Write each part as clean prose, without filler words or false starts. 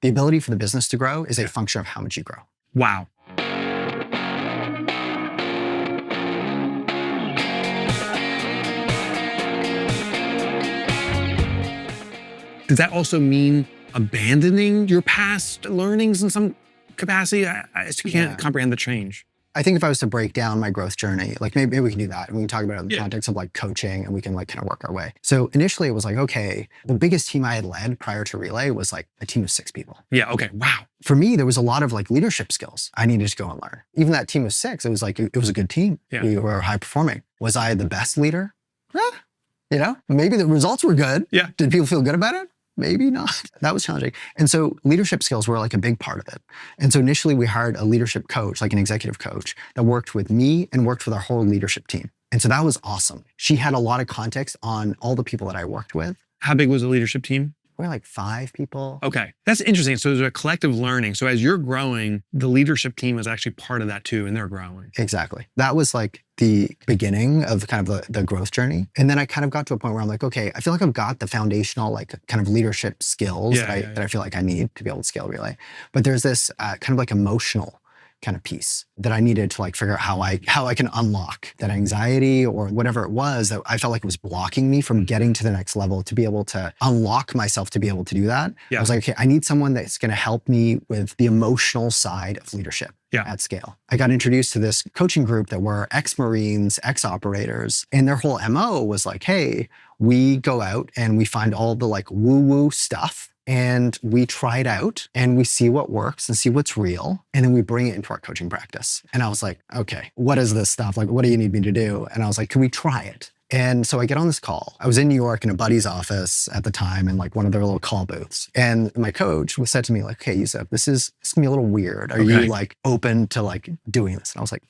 The ability for the business to grow is a function of how much you grow. Wow. Does that also mean abandoning your past learnings in some capacity? I just can't comprehend the change. I think if I was to break down my growth journey, like maybe we can do that and we can talk about it in the context of like coaching, and we can like kind of work our way. So initially it was like, okay, the biggest team I had led prior to Relay was like a team of 6 people. Yeah, okay, wow. For me, there was a lot of like leadership skills I needed to go and learn. Even that team of 6, it was like, it was a good team. Yeah. We were high performing. Was I the best leader? You know, maybe the results were good. Yeah. Did people feel good about it? Maybe not. That was challenging. And so leadership skills were like a big part of it. And so initially we hired a leadership coach, like an executive coach, that worked with me and worked with our whole leadership team. And so that was awesome. She had a lot of context on all the people that I worked with. How big was the leadership team? We're like 5 people. Okay, that's interesting. So there's a collective learning. So as you're growing, the leadership team is actually part of that too, and they're growing. Exactly. That was like the beginning of kind of the growth journey. And then I kind of got to a point where I'm like, okay, I feel like I've got the foundational like kind of leadership skills that I feel like I need to be able to scale Relay. But there's this kind of like emotional kind of piece that I needed to like figure out how I can unlock that anxiety or whatever it was that I felt like was blocking me from getting to the next level, to be able to unlock myself to be able to do that. I was like, okay, I need someone that's going to help me with the emotional side of leadership at scale. I got introduced to this coaching group that were ex-Marines, ex-operators, and their whole MO was like, hey, we go out and we find all the like woo-woo stuff, and we try it out and we see what works and see what's real. And then we bring it into our coaching practice. And I was like, okay, what is this stuff? Like, what do you need me to do? And I was like, can we try it? And so I get on this call. I was in New York in a buddy's office at the time in like one of their little call booths. And my coach said to me like, okay, Yoseph, this is gonna be a little weird. Are you like open to like doing this? And I was like,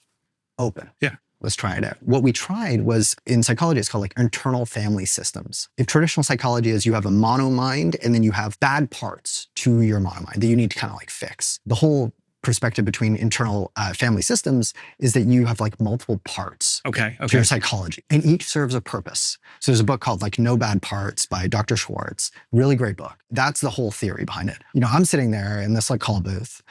open. Yeah. Let's try it out. What we tried was, in psychology, it's called like internal family systems. In traditional psychology is you have a mono mind and then you have bad parts to your mono mind that you need to kind of like fix. The whole perspective between internal family systems is that you have like multiple parts to your psychology, and each serves a purpose. So there's a book called like No Bad Parts by Dr. Schwartz, really great book. That's the whole theory behind it. You know, I'm sitting there in this like call booth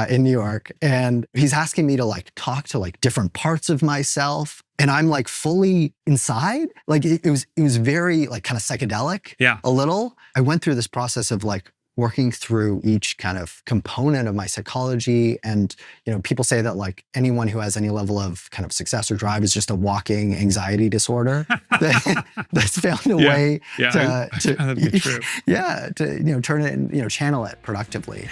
in New York, and he's asking me to like talk to like different parts of myself. And I'm like fully inside. Like it was very like kind of psychedelic a little. I went through this process of like working through each kind of component of my psychology. And, you know, people say that like anyone who has any level of kind of success or drive is just a walking anxiety disorder that's found a way to be true. to, you know, turn it and, you know, channel it productively.